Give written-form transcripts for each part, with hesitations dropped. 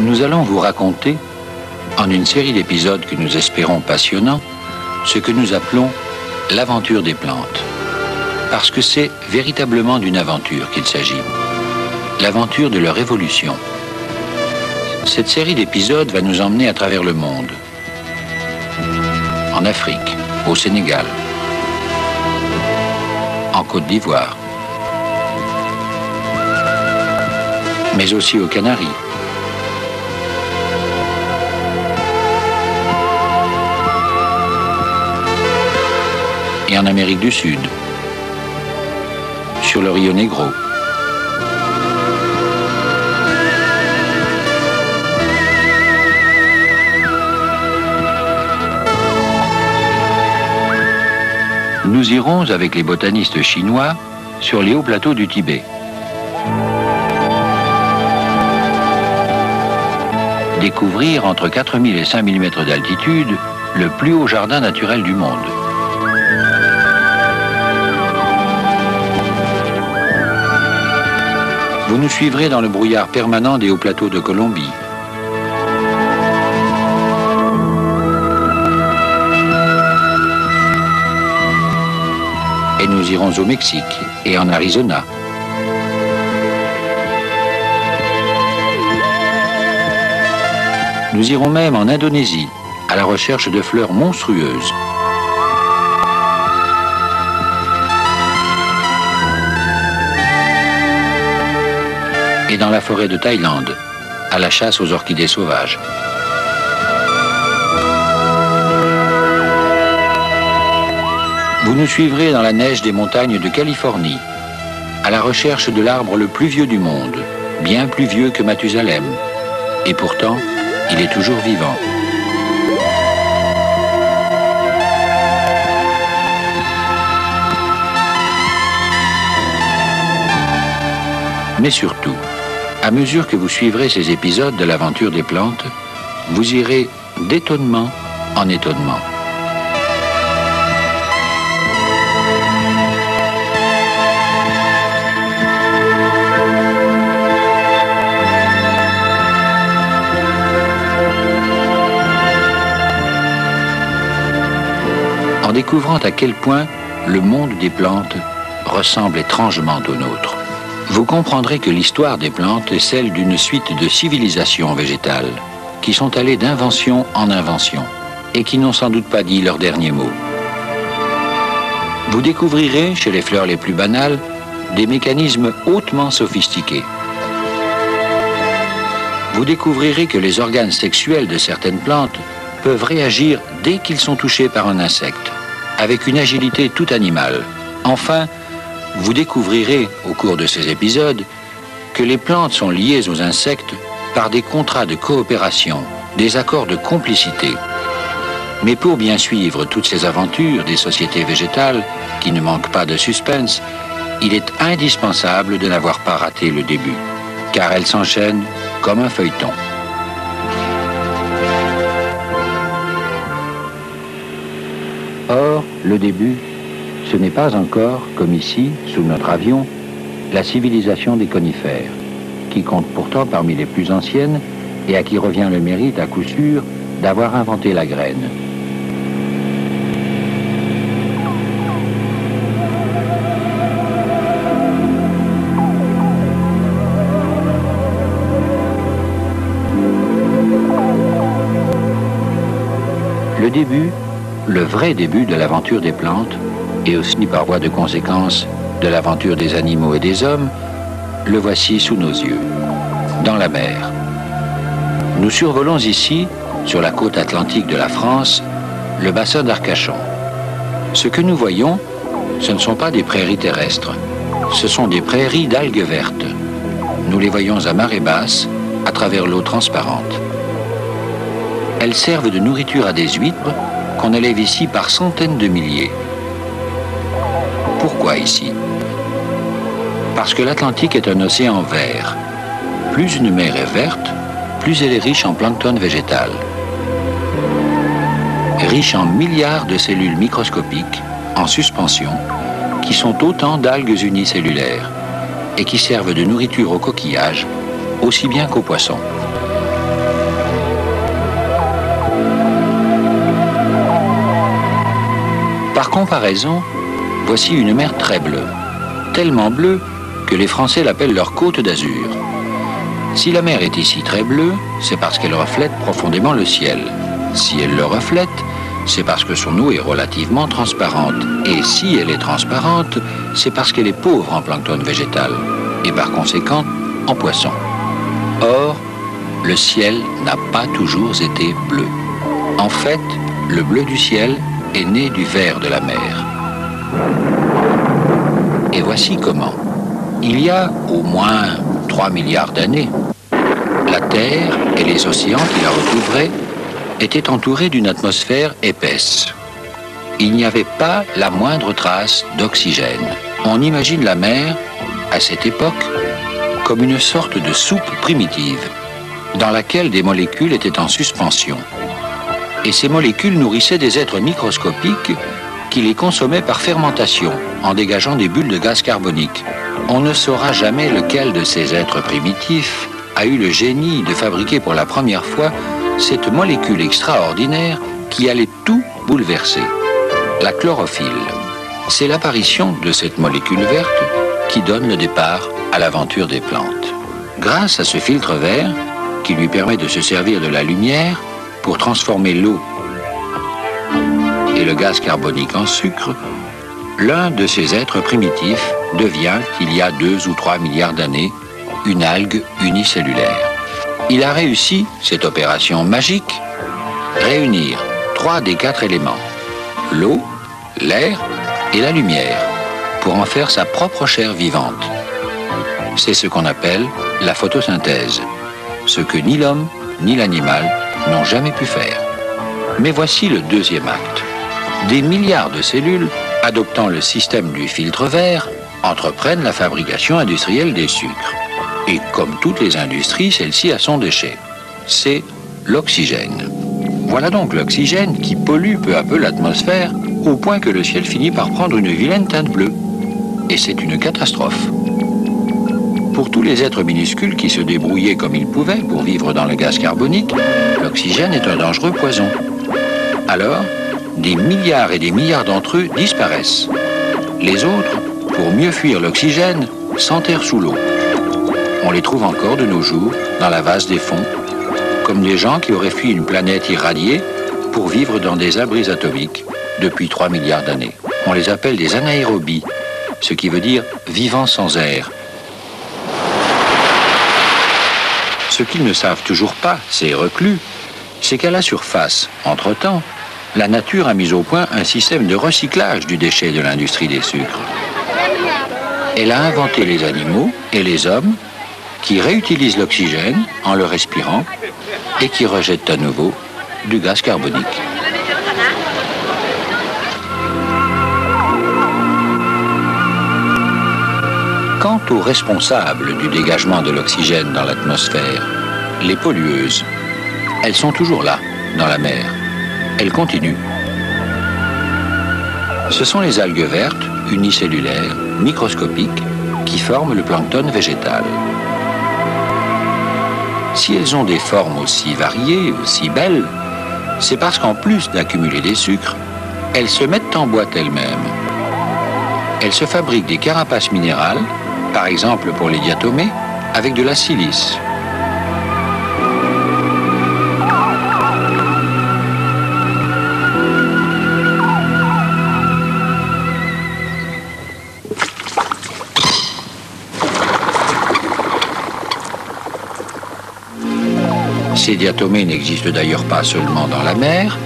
Nous allons vous raconter, en une série d'épisodes que nous espérons passionnants, ce que nous appelons l'aventure des plantes. Parce que c'est véritablement d'une aventure qu'il s'agit. L'aventure de leur évolution. Cette série d'épisodes va nous emmener à travers le monde. En Afrique, au Sénégal, en Côte d'Ivoire, mais aussi aux Canaries, et en Amérique du Sud, sur le Rio Negro. Nous irons avec les botanistes chinois sur les hauts plateaux du Tibet. Découvrir entre 4000 et 5000 mètres d'altitude le plus haut jardin naturel du monde. Vous nous suivrez dans le brouillard permanent des hauts plateaux de Colombie. Et nous irons au Mexique et en Arizona. Nous irons même en Indonésie, à la recherche de fleurs monstrueuses. Et dans la forêt de Thaïlande, à la chasse aux orchidées sauvages. Vous nous suivrez dans la neige des montagnes de Californie, à la recherche de l'arbre le plus vieux du monde, bien plus vieux que Mathusalem. Et pourtant, il est toujours vivant. Mais surtout, à mesure que vous suivrez ces épisodes de l'aventure des plantes, vous irez d'étonnement en étonnement. En découvrant à quel point le monde des plantes ressemble étrangement au nôtre. Vous comprendrez que l'histoire des plantes est celle d'une suite de civilisations végétales qui sont allées d'invention en invention et qui n'ont sans doute pas dit leur dernier mot. Vous découvrirez, chez les fleurs les plus banales, des mécanismes hautement sophistiqués. Vous découvrirez que les organes sexuels de certaines plantes peuvent réagir dès qu'ils sont touchés par un insecte, avec une agilité tout animale. Enfin, vous découvrirez, au cours de ces épisodes, que les plantes sont liées aux insectes par des contrats de coopération, des accords de complicité. Mais pour bien suivre toutes ces aventures des sociétés végétales, qui ne manquent pas de suspense, il est indispensable de n'avoir pas raté le début, car elles s'enchaînent comme un feuilleton. Or, le début, ce n'est pas encore, comme ici, sous notre avion, la civilisation des conifères. qui compte pourtant parmi les plus anciennes et à qui revient le mérite, à coup sûr, d'avoir inventé la graine. Le début, le vrai début de l'aventure des plantes, et aussi par voie de conséquence de l'aventure des animaux et des hommes, le voici sous nos yeux, dans la mer. Nous survolons ici, sur la côte atlantique de la France, le bassin d'Arcachon. Ce que nous voyons, ce ne sont pas des prairies terrestres, ce sont des prairies d'algues vertes. Nous les voyons à marée basse, à travers l'eau transparente. Elles servent de nourriture à des huîtres qu'on élève ici par centaines de milliers. Pourquoi ici? Parce que l'Atlantique est un océan vert. Plus une mer est verte, plus elle est riche en plancton végétal. Riche en milliards de cellules microscopiques, en suspension, qui sont autant d'algues unicellulaires et qui servent de nourriture aux coquillages, aussi bien qu'aux poissons. Par comparaison, voici une mer très bleue, tellement bleue que les Français l'appellent leur côte d'Azur. Si la mer est ici très bleue, c'est parce qu'elle reflète profondément le ciel. Si elle le reflète, c'est parce que son eau est relativement transparente. Et si elle est transparente, c'est parce qu'elle est pauvre en plancton végétal, et par conséquent en poissons. Or, le ciel n'a pas toujours été bleu. En fait, le bleu du ciel est né du vert de la mer. Et voici comment. Il y a au moins 3 milliards d'années, la Terre et les océans qui la recouvraient étaient entourés d'une atmosphère épaisse. Il n'y avait pas la moindre trace d'oxygène. On imagine la mer, à cette époque, comme une sorte de soupe primitive, dans laquelle des molécules étaient en suspension. Et ces molécules nourrissaient des êtres microscopiques qui les consommaient par fermentation, en dégageant des bulles de gaz carbonique. On ne saura jamais lequel de ces êtres primitifs a eu le génie de fabriquer pour la première fois cette molécule extraordinaire qui allait tout bouleverser, la chlorophylle. C'est l'apparition de cette molécule verte qui donne le départ à l'aventure des plantes. Grâce à ce filtre vert, qui lui permet de se servir de la lumière pour transformer l'eau et le gaz carbonique en sucre, l'un de ces êtres primitifs devient, il y a 2 ou 3 milliards d'années, une algue unicellulaire. Il a réussi, cette opération magique, réunir 3 des 4 éléments, l'eau, l'air et la lumière, pour en faire sa propre chair vivante. C'est ce qu'on appelle la photosynthèse, ce que ni l'homme ni l'animal n'ont jamais pu faire. Mais voici le deuxième acte. Des milliards de cellules, adoptant le système du filtre vert, entreprennent la fabrication industrielle des sucres. Et comme toutes les industries, celle-ci a son déchet. C'est l'oxygène. Voilà donc l'oxygène qui pollue peu à peu l'atmosphère, au point que le ciel finit par prendre une vilaine teinte bleue. Et c'est une catastrophe. Pour tous les êtres minuscules qui se débrouillaient comme ils pouvaient pour vivre dans le gaz carbonique, l'oxygène est un dangereux poison. Alors, des milliards et des milliards d'entre eux disparaissent. Les autres, pour mieux fuir l'oxygène, s'enterrent sous l'eau. On les trouve encore de nos jours dans la vase des fonds, comme des gens qui auraient fui une planète irradiée pour vivre dans des abris atomiques depuis 3 milliards d'années. On les appelle des anaérobies, ce qui veut dire vivants sans air. Ce qu'ils ne savent toujours pas, ces reclus, c'est qu'à la surface, entre-temps, la nature a mis au point un système de recyclage du déchet de l'industrie des sucres. Elle a inventé les animaux et les hommes qui réutilisent l'oxygène en le respirant et qui rejettent à nouveau du gaz carbonique. Quant aux responsables du dégagement de l'oxygène dans l'atmosphère, les pollueuses, elles sont toujours là, dans la mer. Elles continuent. Ce sont les algues vertes, unicellulaires, microscopiques, qui forment le plancton végétal. Si elles ont des formes aussi variées, aussi belles, c'est parce qu'en plus d'accumuler des sucres, elles se mettent en boîte elles-mêmes. Elles se fabriquent des carapaces minérales, par exemple pour les diatomées, avec de la silice. Ces diatomées n'existent d'ailleurs pas seulement dans la mer,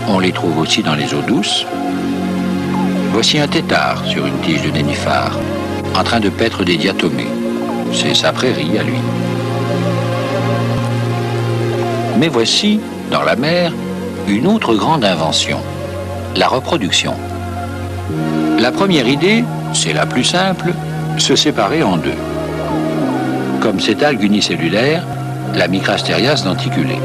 on les trouve aussi dans les eaux douces. Voici un tétard sur une tige de nénuphar, en train de paître des diatomées. C'est sa prairie à lui. Mais voici, dans la mer, une autre grande invention, la reproduction. La première idée, c'est la plus simple, se séparer en deux. Comme cette algue unicellulaire, la Micrasterias denticulée.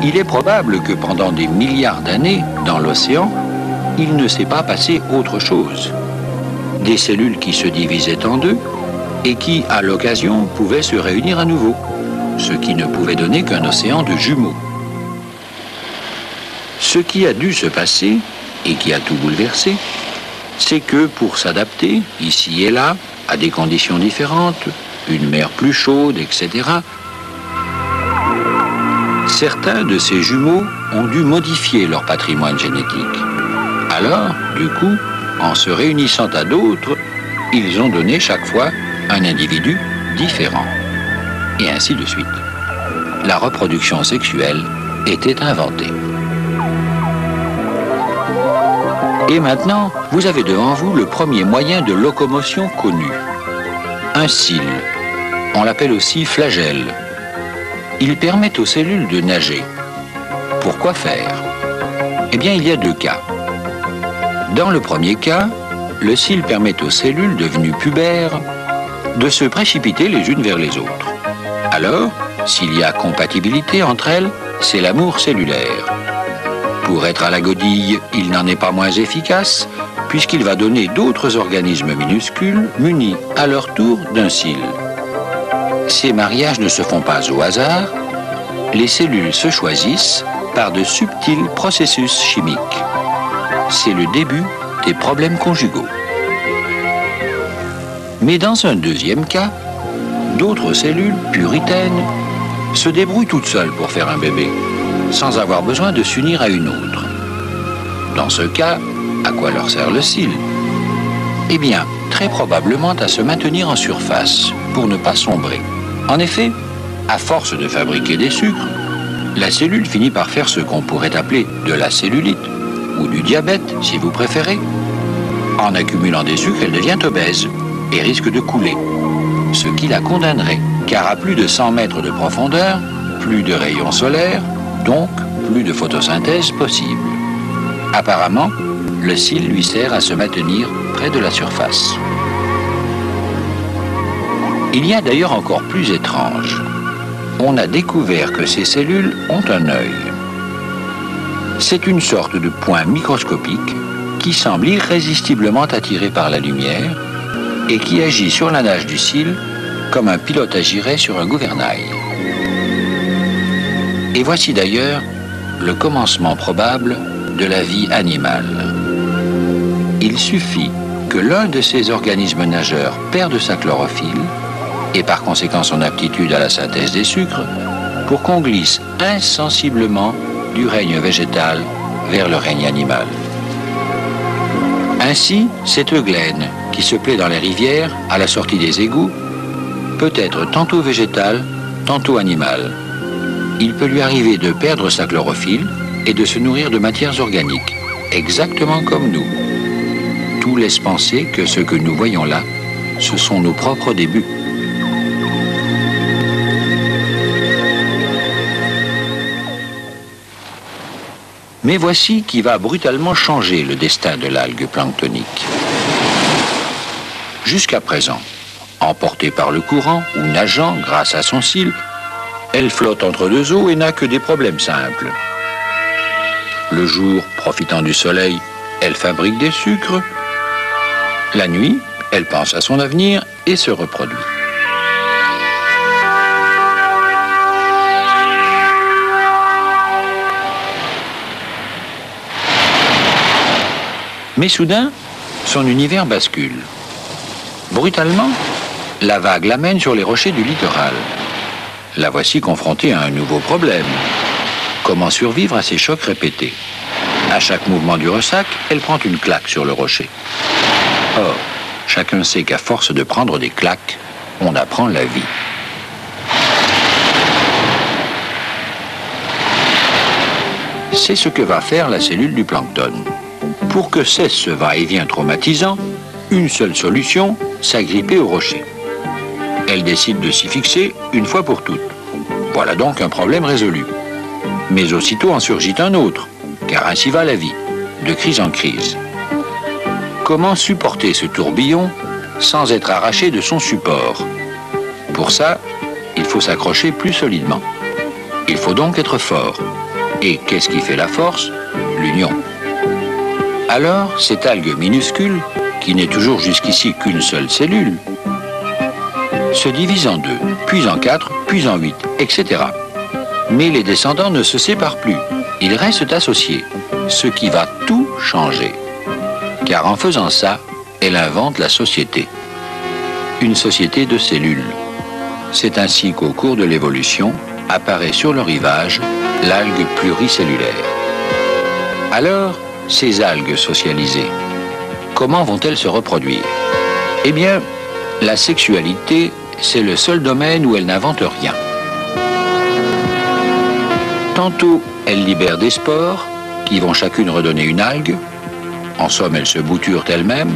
Il est probable que pendant des milliards d'années, dans l'océan, il ne s'est pas passé autre chose. Des cellules qui se divisaient en deux et qui, à l'occasion, pouvaient se réunir à nouveau, ce qui ne pouvait donner qu'un océan de jumeaux. Ce qui a dû se passer, et qui a tout bouleversé, c'est que pour s'adapter, ici et là, à des conditions différentes, une mer plus chaude, etc., certains de ces jumeaux ont dû modifier leur patrimoine génétique. Alors, du coup, en se réunissant à d'autres, ils ont donné chaque fois un individu différent. Et ainsi de suite. La reproduction sexuelle était inventée. Et maintenant, vous avez devant vous le premier moyen de locomotion connu. Un cyle. On l'appelle aussi flagelle. Il permet aux cellules de nager. Pourquoi faire? Eh bien, il y a deux cas. Dans le premier cas, le cyle permet aux cellules devenues pubères de se précipiter les unes vers les autres. Alors, s'il y a compatibilité entre elles, c'est l'amour cellulaire. Pour être à la godille, il n'en est pas moins efficace, puisqu'il va donner d'autres organismes minuscules munis à leur tour d'un cyle. Ces mariages ne se font pas au hasard, les cellules se choisissent par de subtils processus chimiques. C'est le début des problèmes conjugaux. Mais dans un deuxième cas, d'autres cellules puritaines se débrouillent toutes seules pour faire un bébé, sans avoir besoin de s'unir à une autre. Dans ce cas, à quoi leur sert le cyle? Eh bien, très probablement à se maintenir en surface, pour ne pas sombrer. En effet, à force de fabriquer des sucres, la cellule finit par faire ce qu'on pourrait appeler de la cellulite, ou du diabète, si vous préférez. En accumulant des sucres, elle devient obèse et risque de couler, ce qui la condamnerait, car à plus de 100 mètres de profondeur, plus de rayons solaires, donc plus de photosynthèse possible. Apparemment, le cyle lui sert à se maintenir près de la surface. Il y a d'ailleurs encore plus étrange. On a découvert que ces cellules ont un œil. C'est une sorte de point microscopique qui semble irrésistiblement attiré par la lumière et qui agit sur la nage du cyle comme un pilote agirait sur un gouvernail. Et voici d'ailleurs le commencement probable de la vie animale. Il suffit que l'un de ces organismes nageurs perde sa chlorophylle et par conséquent son aptitude à la synthèse des sucres, pour qu'on glisse insensiblement du règne végétal vers le règne animal. Ainsi, cette euglaine qui se plaît dans les rivières, à la sortie des égouts, peut être tantôt végétale, tantôt animale. Il peut lui arriver de perdre sa chlorophylle et de se nourrir de matières organiques, exactement comme nous. Tout laisse penser que ce que nous voyons là, ce sont nos propres débuts. Mais voici qui va brutalement changer le destin de l'algue planctonique. Jusqu'à présent, emportée par le courant ou nageant grâce à son cil, elle flotte entre deux eaux et n'a que des problèmes simples. Le jour, profitant du soleil, elle fabrique des sucres. La nuit, elle pense à son avenir et se reproduit. Mais soudain, son univers bascule. Brutalement, la vague l'amène sur les rochers du littoral. La voici confrontée à un nouveau problème. Comment survivre à ces chocs répétés? À chaque mouvement du ressac, elle prend une claque sur le rocher. Or, chacun sait qu'à force de prendre des claques, on apprend la vie. C'est ce que va faire la cellule du plancton. Pour que cesse ce va-et-vient traumatisant, une seule solution, s'agripper au rocher. Elle décide de s'y fixer une fois pour toutes. Voilà donc un problème résolu. Mais aussitôt en surgit un autre, car ainsi va la vie, de crise en crise. Comment supporter ce tourbillon sans être arraché de son support? Pour ça, il faut s'accrocher plus solidement. Il faut donc être fort. Et qu'est-ce qui fait la force? L'union. Alors, cette algue minuscule, qui n'est toujours jusqu'ici qu'une seule cellule, se divise en deux, puis en quatre, puis en 8, etc. Mais les descendants ne se séparent plus. Ils restent associés, ce qui va tout changer. Car en faisant ça, elle invente la société. Une société de cellules. C'est ainsi qu'au cours de l'évolution, apparaît sur le rivage l'algue pluricellulaire. Alors, ces algues socialisées, comment vont-elles se reproduire? Eh bien, la sexualité, c'est le seul domaine où elles n'inventent rien. Tantôt, elles libèrent des spores, qui vont chacune redonner une algue. En somme, elles se bouturent elles-mêmes,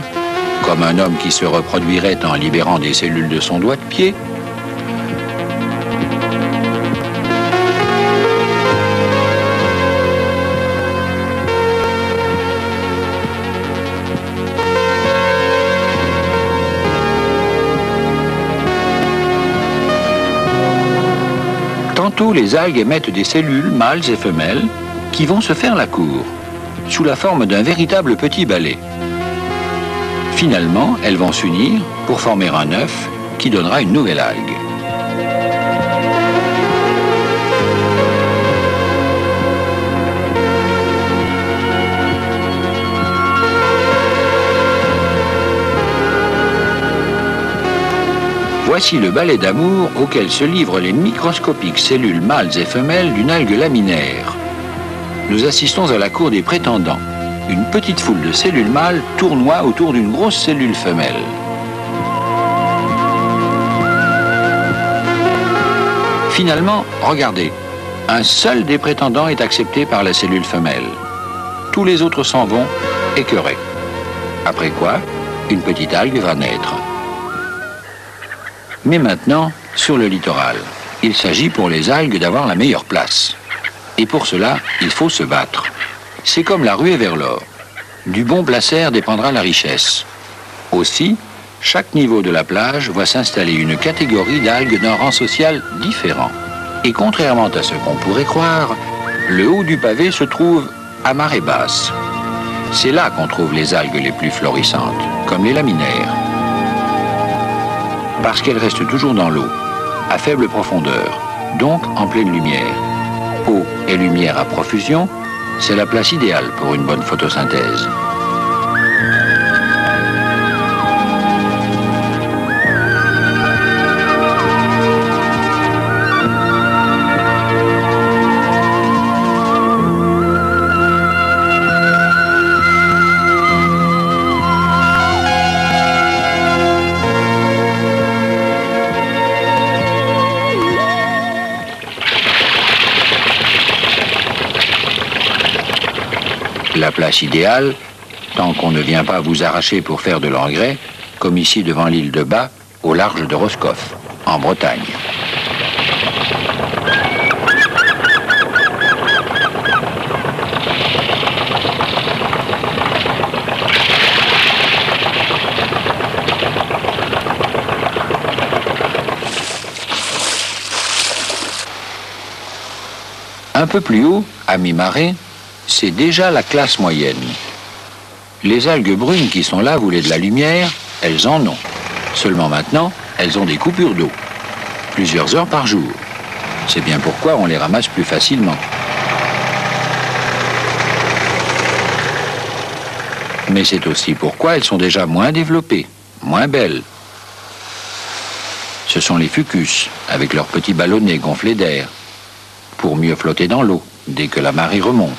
comme un homme qui se reproduirait en libérant des cellules de son doigt de pied. Tantôt, les algues émettent des cellules, mâles et femelles, qui vont se faire la cour, sous la forme d'un véritable petit balai. Finalement, elles vont s'unir pour former un œuf qui donnera une nouvelle algue. Voici le balai d'amour auquel se livrent les microscopiques cellules mâles et femelles d'une algue laminaire. Nous assistons à la cour des prétendants. Une petite foule de cellules mâles tournoie autour d'une grosse cellule femelle. Finalement, regardez, un seul des prétendants est accepté par la cellule femelle. Tous les autres s'en vont, écœurés. Après quoi, une petite algue va naître. Mais maintenant, sur le littoral, il s'agit pour les algues d'avoir la meilleure place. Et pour cela, il faut se battre. C'est comme la ruée vers l'or. Du bon placère dépendra la richesse. Aussi, chaque niveau de la plage voit s'installer une catégorie d'algues d'un rang social différent. Et contrairement à ce qu'on pourrait croire, le haut du pavé se trouve à marée basse. C'est là qu'on trouve les algues les plus florissantes, comme les laminaires. Parce qu'elles restent toujours dans l'eau, à faible profondeur, donc en pleine lumière. Eau et lumière à profusion, c'est la place idéale pour une bonne photosynthèse. La place idéale, tant qu'on ne vient pas vous arracher pour faire de l'engrais, comme ici devant l'île de Bas, au large de Roscoff, en Bretagne. peu plus haut, à mi-marée, c'est déjà la classe moyenne. Les algues brunes qui sont là voulaient de la lumière, elles en ont. Seulement maintenant, elles ont des coupures d'eau, plusieurs heures par jour. C'est bien pourquoi on les ramasse plus facilement. Mais c'est aussi pourquoi elles sont déjà moins développées, moins belles. Ce sont les fucus, avec leurs petits ballonnets gonflés d'air, pour mieux flotter dans l'eau dès que la marée remonte.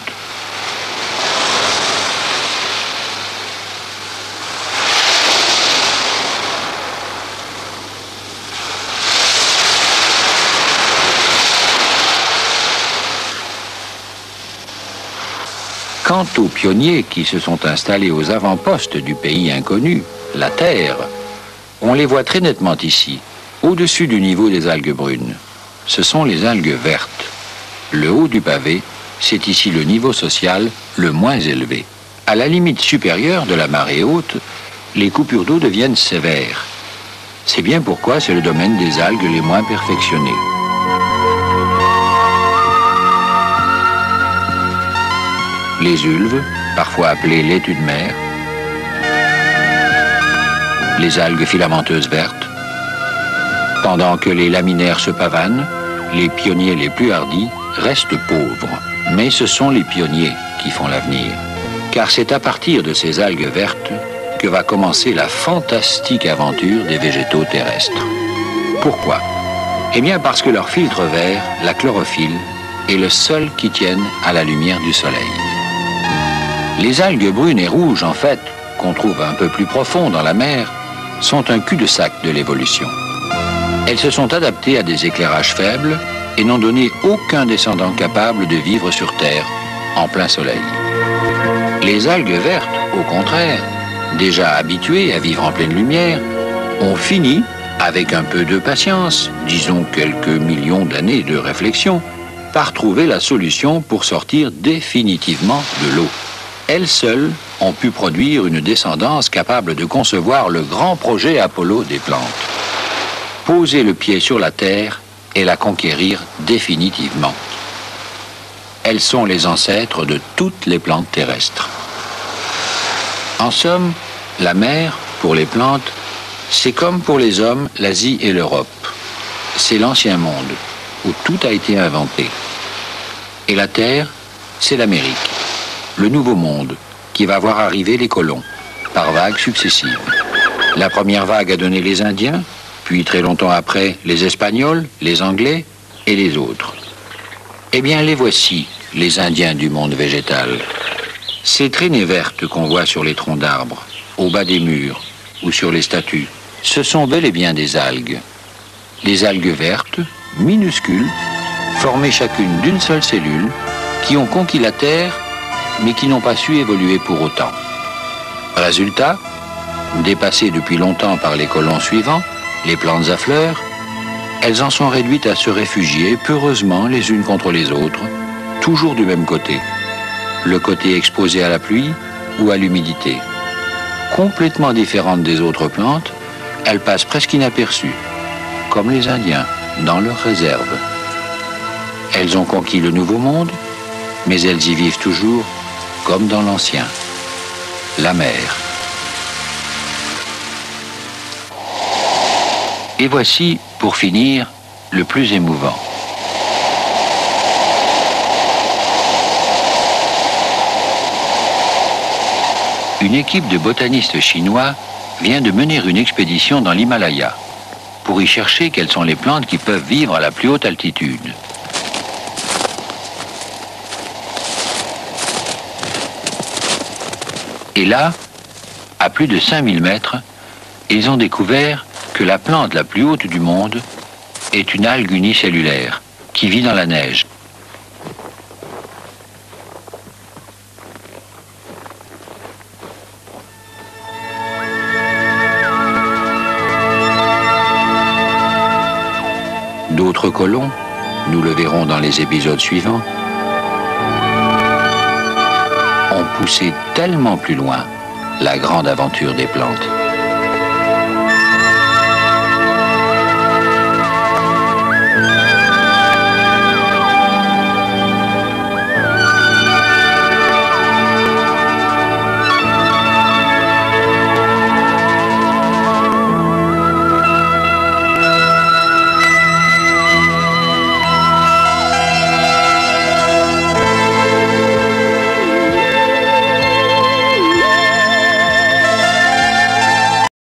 Quant aux pionniers qui se sont installés aux avant-postes du pays inconnu, la Terre, on les voit très nettement ici, au-dessus du niveau des algues brunes. Ce sont les algues vertes. Le haut du pavé, c'est ici le niveau social le moins élevé. À la limite supérieure de la marée haute, les coupures d'eau deviennent sévères. C'est bien pourquoi c'est le domaine des algues les moins perfectionnées. Les ulves, parfois appelées laitues de mer, les algues filamenteuses vertes, pendant que les laminaires se pavanent, les pionniers les plus hardis restent pauvres. Mais ce sont les pionniers qui font l'avenir, car c'est à partir de ces algues vertes que va commencer la fantastique aventure des végétaux terrestres. Pourquoi? Eh bien parce que leur filtre vert, la chlorophylle, est le seul qui tienne à la lumière du soleil. Les algues brunes et rouges, en fait, qu'on trouve un peu plus profond dans la mer, sont un cul-de-sac de l'évolution. Elles se sont adaptées à des éclairages faibles et n'ont donné aucun descendant capable de vivre sur Terre en plein soleil. Les algues vertes, au contraire, déjà habituées à vivre en pleine lumière, ont fini, avec un peu de patience, disons quelques millions d'années de réflexion, par trouver la solution pour sortir définitivement de l'eau. Elles seules ont pu produire une descendance capable de concevoir le grand projet Apollo des plantes. Poser le pied sur la Terre et la conquérir définitivement. Elles sont les ancêtres de toutes les plantes terrestres. En somme, la mer, pour les plantes, c'est comme pour les hommes l'Asie et l'Europe. C'est l'ancien monde, où tout a été inventé. Et la Terre, c'est l'Amérique. Le nouveau monde, qui va voir arriver les colons, par vagues successives. La première vague a donné les Indiens, puis très longtemps après, les Espagnols, les Anglais et les autres. Eh bien, les voici, les Indiens du monde végétal. Ces traînées vertes qu'on voit sur les troncs d'arbres, au bas des murs ou sur les statues, ce sont bel et bien des algues. Des algues vertes, minuscules, formées chacune d'une seule cellule, qui ont conquis la Terre mais qui n'ont pas su évoluer pour autant. Résultat, dépassées depuis longtemps par les colons suivants, les plantes à fleurs, elles en sont réduites à se réfugier peureusement les unes contre les autres, toujours du même côté, le côté exposé à la pluie ou à l'humidité. Complètement différentes des autres plantes, elles passent presque inaperçues, comme les Indiens, dans leurs réserves. Elles ont conquis le nouveau monde, mais elles y vivent toujours comme dans l'ancien, la mer. Et voici, pour finir, le plus émouvant. Une équipe de botanistes chinois vient de mener une expédition dans l'Himalaya pour y chercher quelles sont les plantes qui peuvent vivre à la plus haute altitude. Et là, à plus de 5000 mètres, ils ont découvert que la plante la plus haute du monde est une algue unicellulaire qui vit dans la neige. D'autres colons, nous le verrons dans les épisodes suivants, ont poussé tellement plus loin la grande aventure des plantes.